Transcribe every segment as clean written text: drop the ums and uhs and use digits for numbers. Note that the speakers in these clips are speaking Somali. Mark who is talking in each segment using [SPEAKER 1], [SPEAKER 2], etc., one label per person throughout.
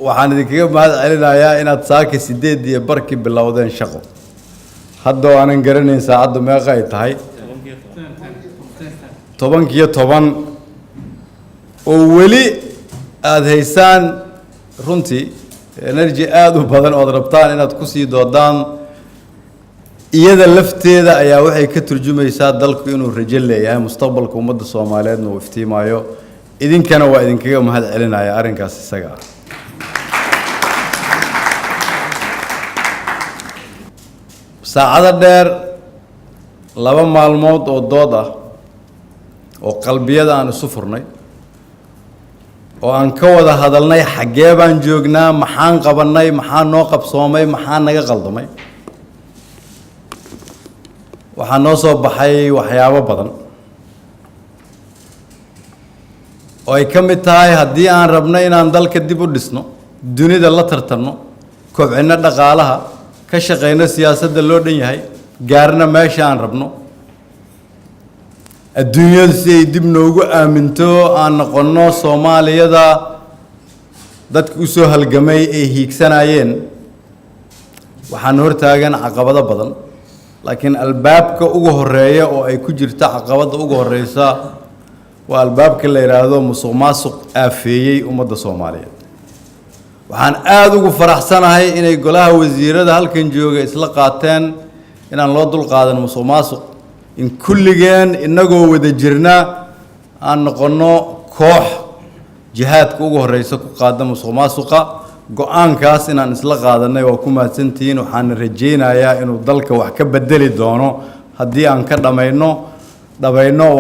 [SPEAKER 1] waxaan idinkaga mahad celinayaa inaad saaka 8 barkii bilowdeen shaqo hadda aanan garanayn saacadu meeqa ay tahay 10 oo weli aad haysaan runtii energy aad u badan oo rabtaan inaad ku sii doodaan iyada lafteeda ayaa waxay ka turjumaysaa dalku inuu rajo leeyahay mustaqbalka ummadda Soomaaliyeedna uu iftiimaayo idinkana waa idinkaga mahad celinayaa arrinkaas isaga saacada dheer 2 maalmood oo dood ah oo qalbiyada aan isu furnay oo aan ka wada hadalnay xagee baan joognaa maxaan qabanay maxaan noo qabsoomay maxaan naga qaldamay waxaan noo soo baxay waxyaabo badan oo ay ka mid tahay haddii aan rabno inaan dalka dib u dhisno dunida la tartanno kobcino dhaqaalaha ka shaqeyno siyaasadda loo dhan yahay gaarna meesha aan rabno adduunyadu si ay dib noogu aaminto aan noqono Soomaaliyada dadka u soo halgamay ee hiigsanayeen waxaan hortaagan caqabado badan laakiin albaabka ugu horeeya oo ay ku jirto caqabada ugu horeysa waa albaabka la yiraahdo musuqmaasuq aafeeyay ummadda Soomaaliyeed waxaan aad ugu faraxsanahay inay golaha wasiirada halkan jooga isla qaateen inaan loo dul qaadan musuqmaasuq in kulligeen inagoo wada jirna aan noqono koox jihaadka ugu horeysa ku qaada musuqmaasuqa go'aankaas inaan isla qaadanay waa ku mahadsantihiin waxaan rajaynayaa inuu dalka wax ka bedeli doono haddii aan ka dhamayno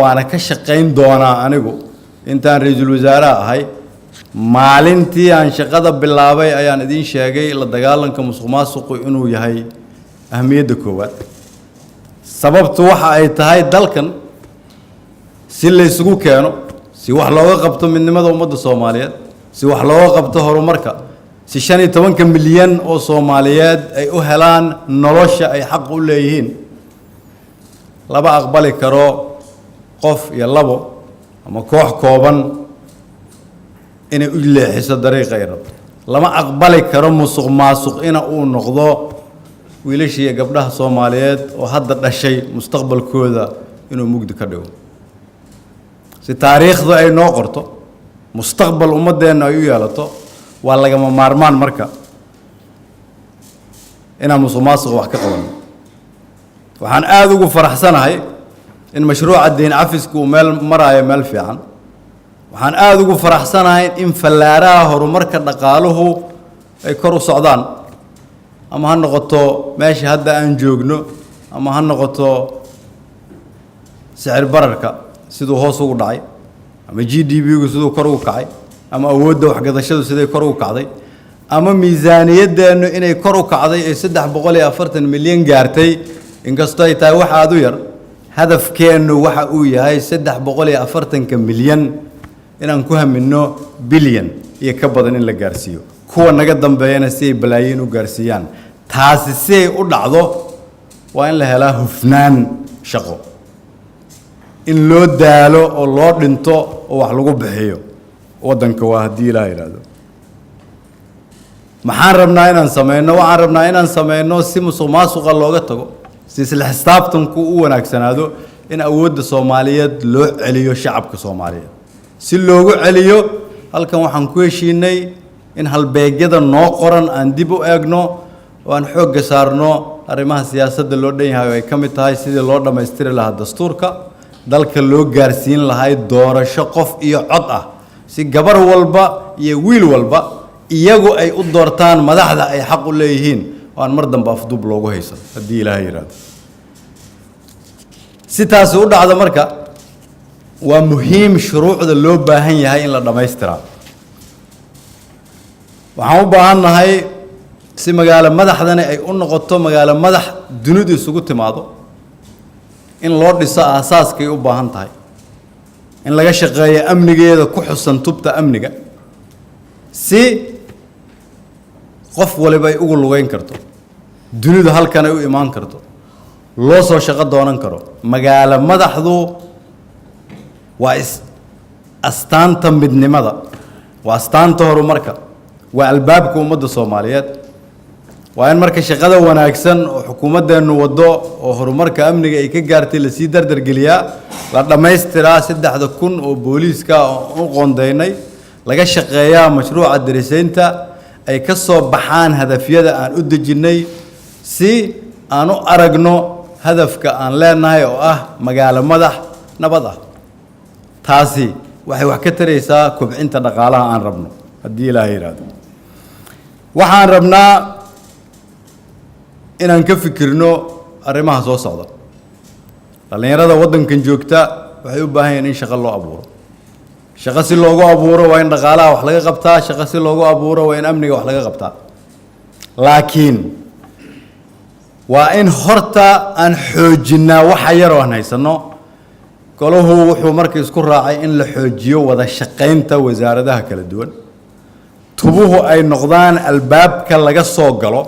[SPEAKER 1] waana ka shaqayn doonaa anigu intaan ra'iisul wasaare ahay maalintii aan shaqada bilaabay ayaan idin sheegay la dagaalanka musuqmaasuqu inuu yahay ahmiyadda koowaad sababtu waxa ay tahay dalkan si la isugu keeno si wax looga qabto midnimada ummadda Soomaaliyeed si wax looga qabto horumarka si 15 milyan oo Soomaaliyeed ay u helaan nolosha ay xaq u leeyihiin laba aqbali karo qof iyo labo ama koox kooban inay u leexiso dariiqa ay rabto lama aqbali karo musuqmaasuq ina uu noqdo wiilashii gabdhaha Soomaaliyeed oo hadda dhashay mustaqbalkooda inuu mugdi ka dhigo si taariikhdu ay noo qorto mustaqbal ummadeena ay u yeelato waa laga maarmaan marka inaan musuqmaasuq wax ka qaban waxaan aad ugu faraxsanahay in mashruuca deyn cafisku meel maraayo meel fiican waxaan aad ugu faraxsanahay in fallaaraha horumarka dhaqaaluhu ay kor u socdaan ama ha noqoto meesha hadda aan joogno ama ha noqoto sicir bararka sidoo hoos ugu dhacay ama GDP-gu sidoo kor ugu kacay ama awoodda wax gadashadu sidoo kor ugu kacday ama miisaaniyaddeenu inay kor u kacday ee 340 milyan gaartay inkastoo ay tahay wax aad u yar hadafkeenu waxa uu yahay 340 milyan inaan ku hamino bilyan iyo ka badan in la gaarsiiyo kuwa naga dambeeyana si ay balaayiin u gaarsiiyaan taasi si ay u dhacdo waa in la helaa hufnaan shaqo in loo daalo oo loo dhinto oo wax lagu bixiyo wadanka waa hadii la yiraahdo maxaan rabnaa inaan sameeyno si musuqmaasuqa looga tago si isla xisaabtanku u wanaagsanaado in awoodda Soomaaliyeed loo celiyo shacabka Soomaaliyeed si loogu celiyo halkan waxaan ku heshiinay in halbeegyada noo qoran aan dib u eegno oo aan xoog saarno arrimaha siyaasadda loo dhan yahay ay ka mid tahay sidii loo dhameystiri lahaa dastuurka dalka loo gaarsiin lahaa doorasho qof iyo cod ah si gabar walba iyo wiil walba iyagu ay u doortaan madaxda ay xaq u leeyihiin oo aan mar dambe afduub loogu haysan haddii Ilaahay yiraahdo si taas u dhacdo marka waa muhiim shuruucda loo baahan yahay in la dhameystiraa waxaan u baahanahay si magaalo madaxdana ay u noqoto magaalo madax dunidu isugu timaado in loo dhiso aasaaskay u baahan tahay in laga shaqeeyo amnigeeda ku xusan tubta amniga si qof waliba ay ugu lugeyn karto dunidu halkan ay u imaan karto loo soo shaqo doonan karo magaalo madaxdu waa astaanta midnimada waa astaanta horumarka والباب كومد الصوماليات وأن مركز شقة وناكسن وحكومة النوضو وهرمرك أمني أي كجارتي لسيدر درجليا لأن ما يسترا سد حدا كون وبوليس كا وقنديني لقى شقيا مشروع الدرسين تا أي كسر بحان هدفية أن أدجني سي أنو أرجنو هدف كأن لا نهاية مجال مدح نبضه تاسي وحكتر إيسا كبعين تنقالها عن ربنا هدي لا يراد وحان ربنا إن نكفكرنو أرمها سو صعدة لأن يراد ودن كنجوكتا وحيوبها إن شغل الله أبوره شخص اللوجو أبوره وين نقالها وحلقة قبتها شخص اللوجو أبوره وين أمني وحلقة قبتها لكن وإن خرطة أن حجنا وحير وهنيسنو قالوا هو وحو مركز كل راعي إن لحجيو وذا شقين تا وزارة ده كلا دون تبوه أي نقدان الباب كلا جسوا قالوا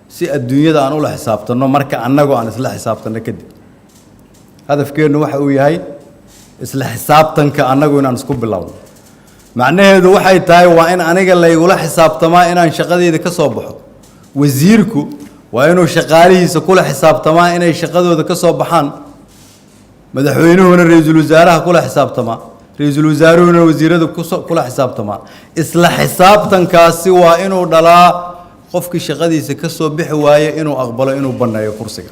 [SPEAKER 1] سي الدنيا ده أنا ولا حسابته إنه مركز أنا جو أنا إسلا حسابته كده هذا فكر إنه وحوي هاي إسلا حسابته كأنا جو أنا نسكب بالله معناه هذا وحي تاي وإن أنا قال لي ولا حسابته ما إن شقدي ده كصبحه وزيركو وإنه شقالي سكول حسابته ما إن شقده ده كصبحان مدحوينه هنا رئيس الوزراء كل حساب تمام رئيس الوزراء هنا وزيره كل حساب تمام إصلاح حساب تنكاسي وإنه دلا قفك شغدي سكسو بحواية إنه أقبله إنه بنا يكرسك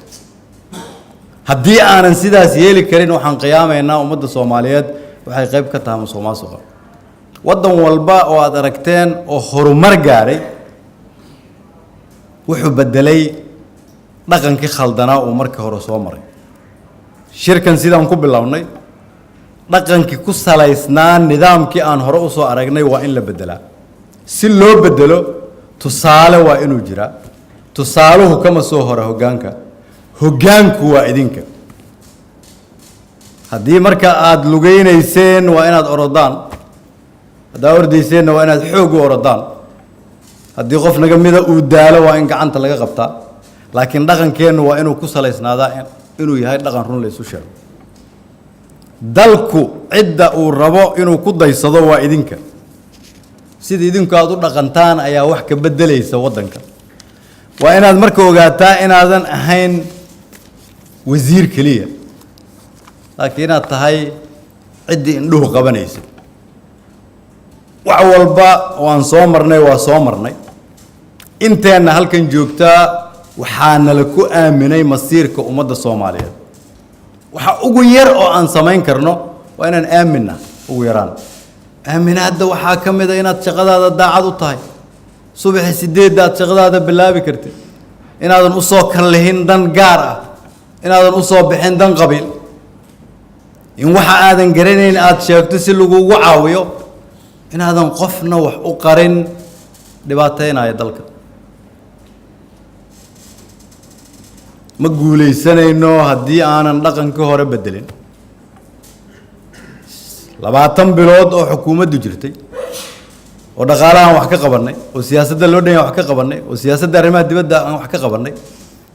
[SPEAKER 1] هدي أنا نسيدا سيالي كرين وحن قيامة إنه ومد الصوماليات وحي غيب كتام صومال صغار ودن والباء وأدركتين وخرمر جاري وحو بدلي لقن كي خلدنا ومركه رسول مري شركة سيدا نكون باللوني لكن كي كسر الإسنان نظام كي أن هرقصو أرجعني وإن لبدلا سلوا بدلوا تصالوا وإنه جرا تصالوا كم سوهره هجانك وإدينك هذه مركا أد لجين يسين وإن أد أردان داور ديسين وإن أد حوج أردان هذه غفنا جميلة ودالة وإن كعنت لقى قبطة لكن لكن كان وإنه كسر الإسنان إنه يهاي لغن رون ليسو شر دلكو عدة وربو إنه كده يصدوا إدينك سيد إدينك هذول لغنتان أيها وحك بدل يسودنك وإن هذا مركو جاتا إن هذا أهين وزير كلية لكن هاي عدة إنه قبنيس وأول با وان صومرني أنت أن هالكن جوكتا وحنا لكو آمني مصيرك ومدة الصومالية وحأقول أو أن سمين كرنو وأنا آمنا ويران آمنا هذا وحاكم إذا إن تشغل هذا داعد وطاي صبح سديد ده تشغل هذا بالله بكرتي إن هذا نصوك لهن دن جارة إن هذا نصوب بحين دن قبيل إن وحى هذا قرنين أتشاك تسلقوا وعاويو إن هذا نقفنا وقرن دباتين هاي دلك ما قولي سنة إنه هدي أنا نلقن كهرة بدلين لبعتم بلاد أو حكومة دجرتي ودخلها وحكي قبرني وسياسة اللودين وحكي قبرني وسياسة الرماد بدأ وحكي قبرني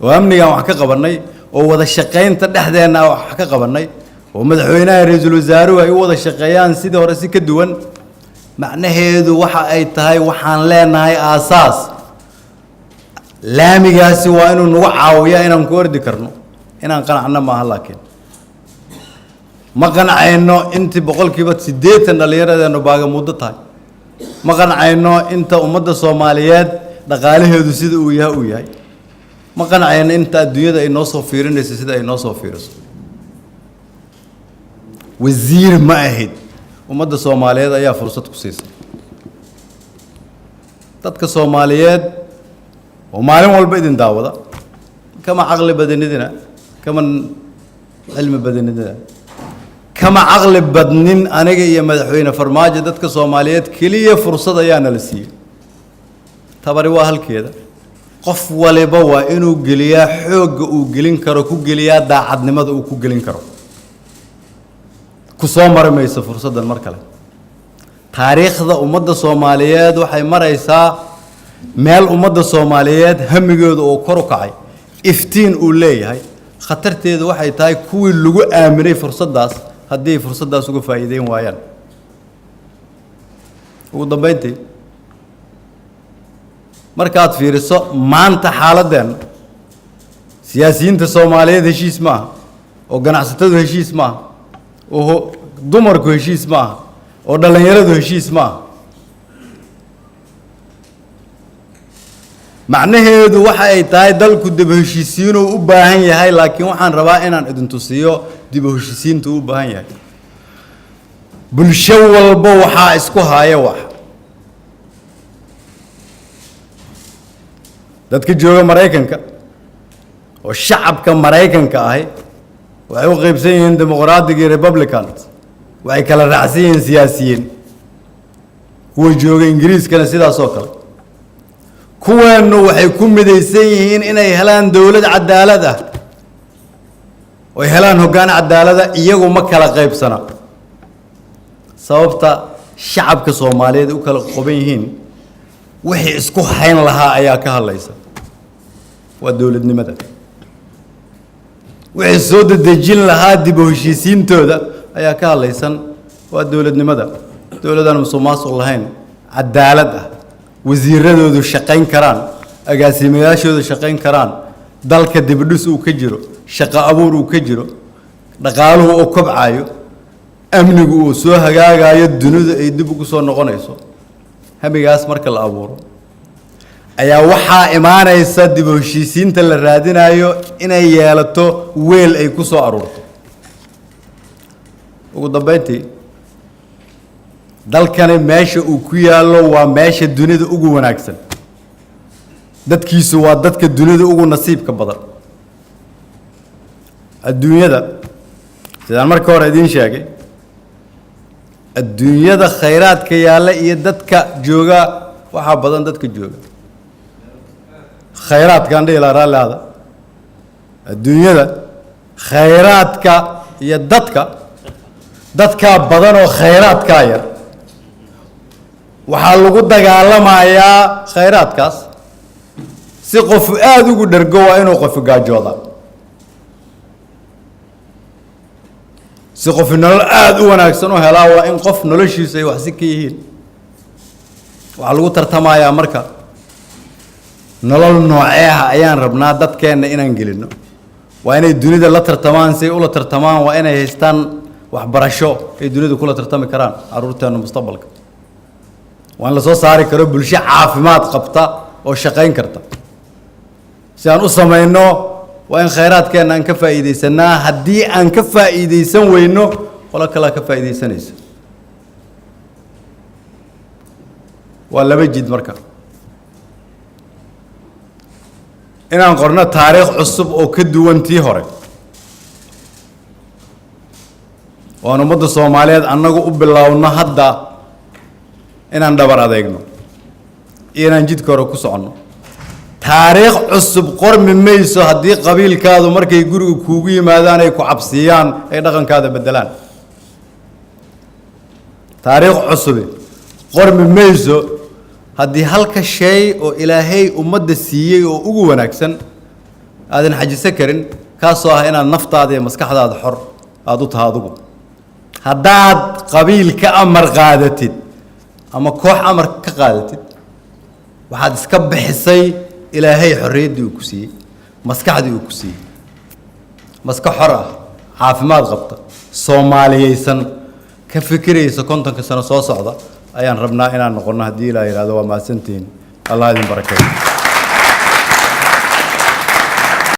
[SPEAKER 1] وأمني وحكي قبرني ووضع الشقين تدحدنا وحكي قبرني ومدحوينا رئيس الوزراء ويوضع الشقيان سيده ورسي كدوان معناه هذا وحا أي تهاي وحان لنا هاي أساس لامي قاسي وإنه نوعاويا إنه نكورد كرنو إنه نقنعنا ما هلاكين ما قنع إنه أنت بقول كيف تسديت إن اللي يرى إنه باقي مدة ما قنع إنه أنت أمد الصوماليات دقاله هذا سيد وياه ما قنع إن أنت الدنيا ده إنه صفيرين لسيد إنه صفيرس وزير ماهد أمد الصوماليات أيها فرصة كسيسة تدك الصوماليات ومعلوم والبدن داودا كما عقل بدننا كما علم بدننا كما عقل بدنين أنا جاي مدحوين فرماجة دتك الصوماليات كلية فرصة يانا لسي تبري واهل كذا قف ولا بوا إنه جليا حوج وجلين كرو كجليا دا عد نمد وكجلين كرو كصومر ما يصير فرصة المركلة تاريخ ذا أمد الصوماليات وحي مريسا مال أمد الصوماليات هم يجود أو كركعي إفتين أولي هاي خطرت هذا واحد تاي كل لجو آمري فرصة داس هدي فرصة داس وقف فايدين ويان وضبيتي markaad fiiriso maanta xaaladeen siyaasiyiinta Soomaaliyeed heshiis ma aha oo ganacsatadu heshiis ma aha oo dumarku heshiis ma aha oo dhalinyaradu heshiis ma aha macnaheedu waxa ay tahay dalku dib u heshiisiin u baahan yahay laakiin waxaan rabaa inaan idin tusiyo dib u heshiisiintu u baahan yahay bulsho walba waxa isku haya wax dadka jooga Mareykanka oo shacabka Mareykanka ahi waxay u qaybsan yihiin dimuqraadiga iyo Republicans waxay kala raacsan yihiin siyaasiyiin kuwa jooga Ingiriiskana sidaas oo kale kuweenu waxay ku midaysan yihiin inay helaan dawlad cadaalad ah oo helaan hoggaan cadaalad ah iyagu ma kala qaybsana sababta shacabka Soomaaliyeed u kala qoban yihiin wixii isku hayn lahaa ayaa ka hadlaysa waa dawladnimada wixii soo dadejin lahaa dib u heshiisiintooda ayaa ka hadlaysan waa dawladnimada dawladan musuqmaasuq lahayn cadaalad ah wasiiradoodu shaqayn karaan agaasimayaashoodu shaqayn karaan dalka dib u dhis uu ka jiro shaqo abuur uu ka jiro dhaqaaluhu uu kobcayo amnigu uu soo hagaagayo dunida ay dib ugu soo noqonayso hamigaas marka la abuuro ayaa waxaa imaanaysa dib u heshiisiinta la raadinayo inay yeelato weel ay ku soo aruurto ugu dambeyntii dalkani meesha uu ku yaalo waa meesha dunida ugu wanaagsan dadkiisu waa dadka dunida ugu nasiibka badan adduunyada sidaan marka hore idin sheegay adduunyada khayraadka yaala iyo dadka jooga waxa badan dadka jooga khayraadka aan dhigay raalaada adduunyada khayraadka iyo dadka badan oo khayraadka yar waxa lagu dagaalamayaa khayraadkaas si qof aad ugu dhargo waa inuu qof gaajooda si qof nolol aad u wanaagsan u helaa waa in qof noloshiisa ay wax si ka yihiin waxa lagu tartamayaa marka nolol noocee ah ayaan rabnaa dadkeena inaan gelino waa inay dunida la tartamaan si ula tartamaan waa inay haystaan waxbarasho ay dunida kula tartami karaan caruurteena mustaqbalka waan la soo saari karo bulsho caafimaad qabta oo shaqayn karta si aan u sameeyno waa in khayraadkeena aan ka faa'iideysanaa haddii aan ka faa'iideysan weyno wala kala ka faa'iideysanaysa waa laba jid marka inaan qorno taariikh cusub oo ka duwan tii hore oo ummadda Soomaaliyeed annagu u bilaawno hadda inaan dhabar adeegno inaan jidka hore ku socono taariikh cusub qormi mayso haddii qabiilkaadu markay guriga kuugu yimaadaan ay ku cabsiyaan ay dhaqankaada bedelaan taariikh cusub qormi mayso haddii halka shay oo ilaahay ummadda siiyay oo ugu wanaagsan aadan xajisan karin kaasoo ah inaad naftaada iyo maskaxdaada xor aad u tahay adigu haddaad qabiil ka amar qaadatid ama koox amar ka qaadatid waxaad iska bixisay ilaahay xorriyaddii uu ku siiyey maskaxdii uu ku siiyey maskax xor ah caafimaad qabta Soomaaliyeysan ka fikiraysa 50 sano soo socda ayaan rabnaa inaan noqono haddii Ilaahay yiraahdo waa maasantiin Allah idin barakeeyo